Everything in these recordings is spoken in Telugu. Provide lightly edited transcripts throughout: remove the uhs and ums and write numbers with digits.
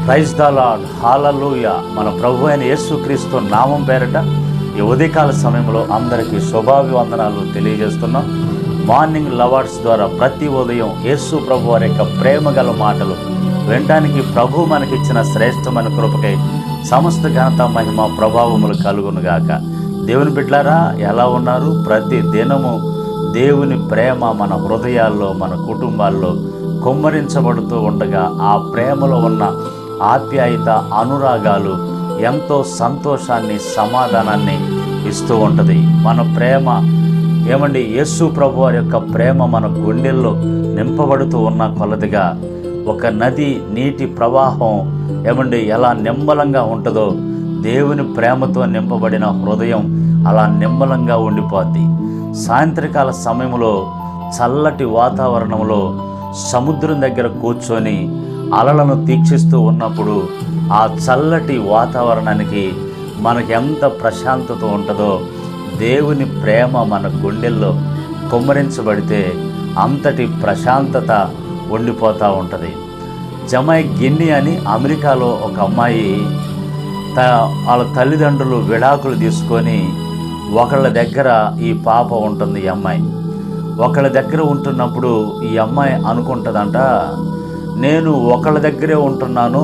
ప్రైజ్ ద లార్డ్, హల్లెలూయా. మన ప్రభు అయిన యేసుక్రీస్తు నామం పేరట ఈ ఉదయకాల సమయంలో అందరికీ శుభాభివందనాలు తెలియజేస్తున్నాం. మార్నింగ్ లవర్స్ ద్వారా ప్రతి ఉదయం యేసు ప్రభు వారి యొక్క ప్రేమ గల మాటలు వినడానికి ప్రభు మనకిచ్చిన శ్రేష్టమైన కృపకై సమస్త ఘనత మహిమ ప్రభావములు కలుగునుగాక. దేవుని బిడ్డలారా, ఎలా ఉన్నారు? ప్రతి దినము దేవుని ప్రేమ మన హృదయాల్లో, మన కుటుంబాల్లో కుమ్మరించబడుతూ ఉండగా ఆ ప్రేమలో ఉన్న ఆప్యాయత, అనురాగాలు ఎంతో సంతోషాన్ని, సమాధానాన్ని ఇస్తూ ఉంటుంది. మన ప్రేమ యేసు ప్రభు వారి యొక్క ప్రేమ మన గుండెల్లో నింపబడుతూ ఉన్న కొలదిగా ఒక నది నీటి ప్రవాహం ఎలా నిమ్మలంగా ఉంటుందో దేవుని ప్రేమతో నింపబడిన హృదయం అలా నిమ్మలంగా ఉండిపోద్ది. సాయంత్రకాల సమయంలో చల్లటి వాతావరణంలో సముద్రం దగ్గర కూర్చొని అలలను తీక్షిస్తూ ఉన్నప్పుడు ఆ చల్లటి వాతావరణానికి మనకి ఎంత ప్రశాంతత ఉంటుందో, దేవుని ప్రేమ మన గుండెల్లో కుమ్మరించబడితే అంతటి ప్రశాంతత ఉండిపోతూ ఉంటుంది. జమై గిన్ని అని అమెరికాలో ఒక అమ్మాయి వాళ్ళ తల్లిదండ్రులు విడాకులు తీసుకొని ఒకళ్ళ దగ్గర ఈ పాప ఉంటుంది. ఈ అమ్మాయి ఒకళ్ళ దగ్గర ఉంటున్నప్పుడు ఈ అమ్మాయి అనుకుంటుందంట, నేను ఒకళ్ళ దగ్గరే ఉంటున్నాను,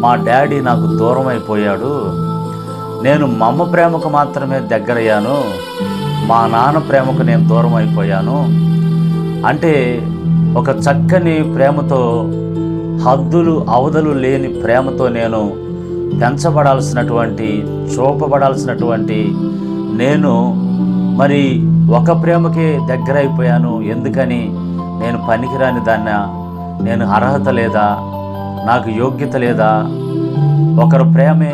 మా డాడీ నాకు దూరం అయిపోయాడు, నేను మా అమ్మ ప్రేమకు మాత్రమే దగ్గరయ్యాను, మా నాన్న ప్రేమకు నేను దూరం అయిపోయాను. అంటే ఒక చక్కని ప్రేమతో, హద్దులు అవధులు లేని ప్రేమతో నేను పెంచబడాల్సినటువంటి, చూపబడాల్సినటువంటి నేను మరి ఒక ప్రేమకే దగ్గర అయిపోయాను. ఎందుకని? నేను పనికిరాని దాన్నా, నేను అర్హత లేదా, నాకు యోగ్యత లేదా, ఒకరు ప్రేమే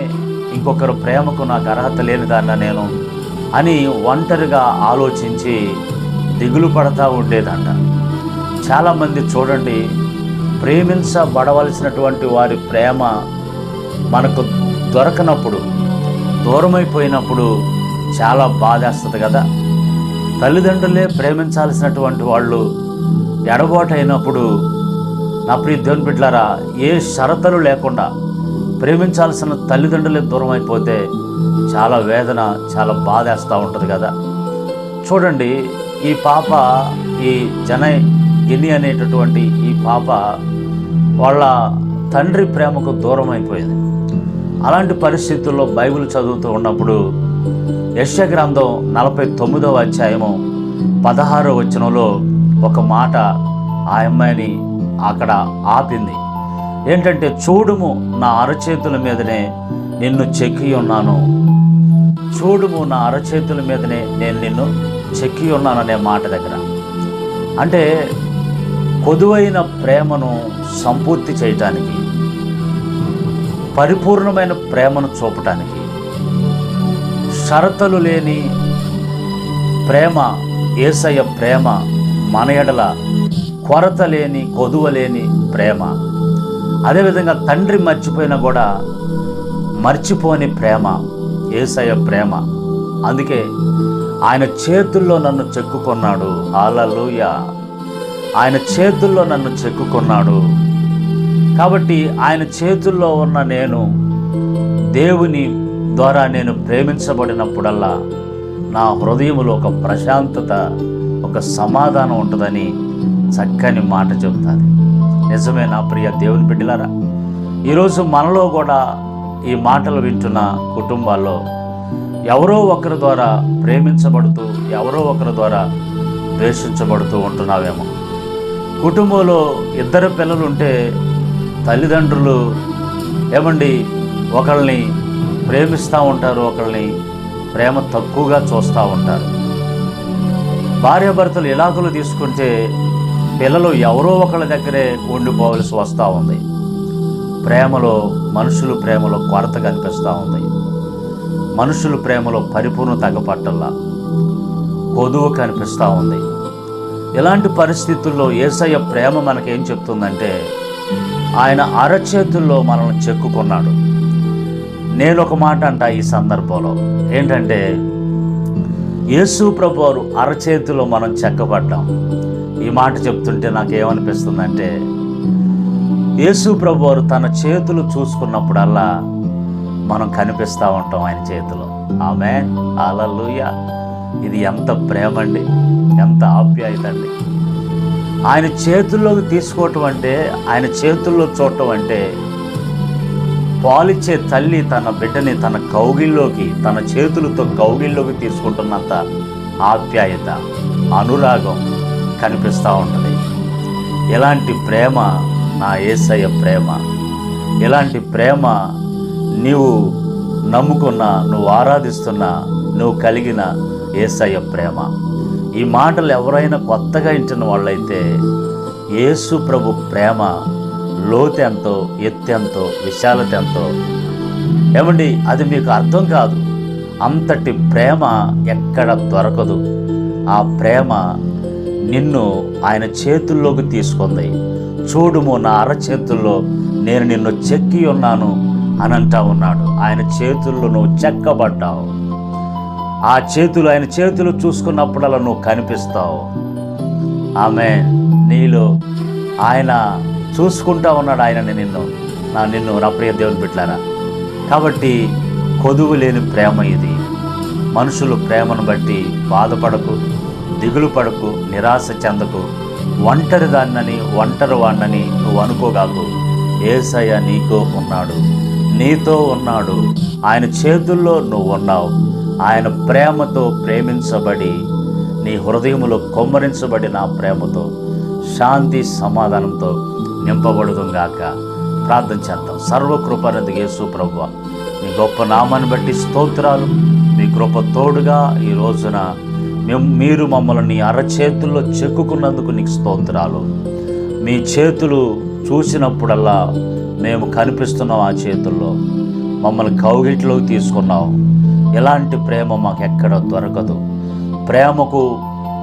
ఇంకొకరు ప్రేమకు నాకు అర్హత లేనిదాన్నా నేను అని ఒంటరిగా ఆలోచించి దిగులు పడతా ఉండేదంట. చాలామంది చూడండి, ప్రేమించబడవలసినటువంటి వారి ప్రేమ మనకు దొరకనప్పుడు, దూరమైపోయినప్పుడు చాలా బాధేస్తుంది కదా. తల్లిదండ్రులే ప్రేమించాల్సినటువంటి వాళ్ళు ఎడబాటైనప్పుడు, నా ప్రియ దేవుని బిడ్డలారా, ఏ షరతులు లేకుండా ప్రేమించాల్సిన తల్లిదండ్రులే దూరం అయిపోతే చాలా వేదన, చాలా బాధేస్తూ ఉంటుంది కదా. చూడండి, ఈ పాప, ఈ జనై గిన్ని అనేటటువంటి ఈ పాప వాళ్ళ తండ్రి ప్రేమకు దూరం అయిపోయింది. అలాంటి పరిస్థితుల్లో బైబిల్ చదువుతూ ఉన్నప్పుడు యెషయా గ్రంథం 49వ అధ్యాయము 16వ వచనంలో ఒక మాట ఆ అమ్మాయిని అక్కడ ఆపింది. ఏంటంటే, చూడుము నా అరచేతుల మీదనే నిన్ను చెక్కి ఉన్నాను, చూడుము నా అరచేతుల మీదనే నేను నిన్ను చెక్కి ఉన్నాను అనే మాట దగ్గర, అంటే కొదువైన ప్రేమను సంపూర్తి చేయటానికి, పరిపూర్ణమైన ప్రేమను చూపటానికి, షరతులు లేని ప్రేమ, యేసయ్య ప్రేమ మన ఎడల, కొరత లేని, కొదువ లేని ప్రేమ. అదేవిధంగా తండ్రి మర్చిపోయినా కూడా మర్చిపోని ప్రేమ యేసయ్య ప్రేమ. అందుకే ఆయన చేతుల్లో నన్ను చెక్కుకున్నాడు. హల్లెలూయా. ఆయన చేతుల్లో నన్ను చెక్కుకున్నాడు. కాబట్టి ఆయన చేతుల్లో ఉన్న నేను, దేవుని ద్వారా నేను ప్రేమించబడినప్పుడల్లా నా హృదయంలో ఒక ప్రశాంతత, ఒక సమాధానం ఉంటుందని చక్కని మాట చెబుతుంది. నిజమే నా ప్రియ దేవుని బిడ్డలారా, ఈరోజు మనలో కూడా ఈ మాటలు వింటున్న కుటుంబాల్లో ఎవరో ఒకరి ద్వారా ప్రేమించబడుతూ, ఎవరో ఒకరి ద్వారా ద్వేషించబడుతూ ఉంటున్నావేమో. కుటుంబంలో 2 పిల్లలు ఉంటే తల్లిదండ్రులు ఒకళ్ళని ప్రేమిస్తూ ఉంటారు, ఒకళ్ళని ప్రేమ తక్కువగా చూస్తూ ఉంటారు. భార్యాభర్తలు ఇలాగులు తీసుకుంటే పిల్లలు ఎవరో ఒకళ్ళ దగ్గరే ఉండిపోవలసి వస్తూ ఉంది. ప్రేమలో, మనుషులు ప్రేమలో కొరత కనిపిస్తూ ఉంది. మనుషుల ప్రేమలో పరిపూర్ణత అగపట్టల్లా, కొదువు కనిపిస్తూ ఉంది. ఇలాంటి పరిస్థితుల్లో యేసయ్య ప్రేమ మనకేం చెప్తుందంటే, ఆయన అరచేతుల్లో మనల్ని చెక్కుకున్నాడు. నేను ఒక మాట అంట ఈ సందర్భంలో, ఏంటంటే యేసు ప్రభు వారు అరచేతిలో మనం చెక్కబడ్డాం. ఈ మాట చెప్తుంటే నాకు ఏమనిపిస్తుందంటే, యేసు ప్రభు వారు తన చేతులు చూసుకున్నప్పుడల్లా మనం కనిపిస్తూ ఉంటాం ఆయన చేతిలో. ఆమేన్, హల్లెలూయా. ఇది ఎంత ప్రేమ అండి, ఎంత ఆప్యాయత అండి. ఆయన చేతుల్లోకి తీసుకోవటం అంటే, ఆయన చేతుల్లో చూడటం అంటే, పాలిచ్చే తల్లి తన బిడ్డని తన కౌగిల్లోకి, తన చేతులతో కౌగిల్లోకి తీసుకుంటున్నంత ఆప్యాయత, అనురాగం కనిపిస్తూ ఉంటుంది. ఎలాంటి ప్రేమ నా యేసయ్య ప్రేమ, ఎలాంటి ప్రేమ నీవు నమ్ముకున్న, నువ్వు ఆరాధిస్తున్న, నువ్వు కలిగిన యేసయ్య ప్రేమ. ఈ మాటలు ఎవరైనా కొత్తగా వింటున్న వాళ్ళైతే యేసు ప్రభు ప్రేమ లోతెంతో, ఎత్తెంతో, విశాలత ఎంతో, ఏమండి అది మీకు అర్థం కాదు. అంతటి ప్రేమ ఎక్కడ దొరకదు. ఆ ప్రేమ నిన్ను ఆయన చేతుల్లోకి తీసుకుంది. చూడుము, నా అరచేతుల్లో నేను నిన్ను చెక్కి ఉన్నాను అని అంటా ఉన్నాడు. ఆయన చేతుల్లో నువ్వు చెక్కబడ్డావు. ఆ చేతులు, ఆయన చేతులు చూసుకున్నప్పుడల్లా నువ్వు కనిపిస్తావు. ఆమె నీలో ఆయన చూసుకుంటా ఉన్నాడు. ఆయన నిన్ను నా ప్రియ దేవుని బిడ్డలారా. కాబట్టి కొదువు లేని ప్రేమ ఇది. మనుషులు ప్రేమను బట్టి బాధపడకు, దిగులు పడకు, నిరాశ చెందకు. ఒంటరి దాన్నని, ఒంటరి వాణ్ణని నువ్వు అనుకోగాకు. యేసయ్య నీతో ఉన్నాడు, నీతో ఉన్నాడు. ఆయన చేతుల్లో నువ్వు ఉన్నావు. ఆయన ప్రేమతో ప్రేమించబడి, నీ హృదయములో కొమ్మరించబడిన ప్రేమతో శాంతి సమాధానంతో నింపబడుతుంగాక. ప్రార్థన చేద్దాం. సర్వకృపనందుకు యేసు ప్రభువా, మీ గొప్ప నామాన్ని బట్టి స్తోత్రాలు. మీ కృప తోడుగా ఈ రోజున మీరు మమ్మల్ని నీ అరచేతుల్లో చెక్కుకున్నందుకు నీకు స్తోత్రాలు. మీ చేతులు చూసినప్పుడల్లా మేము కనిపిస్తున్నాం. ఆ చేతుల్లో మమ్మల్ని కౌగిట్లోకి తీసుకున్నావు. ఎలాంటి ప్రేమ మాకెక్కడ దొరకదు. ప్రేమకు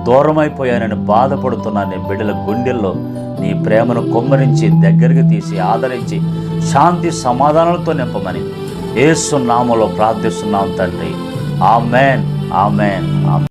దూరమైపోయానని బాధపడుతున్నా నీ బిడ్డల గుండెల్లో నీ ప్రేమను కొమ్మరించి దగ్గరికి తీసి ఆదరించి శాంతి సమాధానాలతో నింపమని యేసు నామములో ప్రార్థిస్తున్నాం తండ్రి. ఆమేన్, ఆమేన్, ఆమేన్.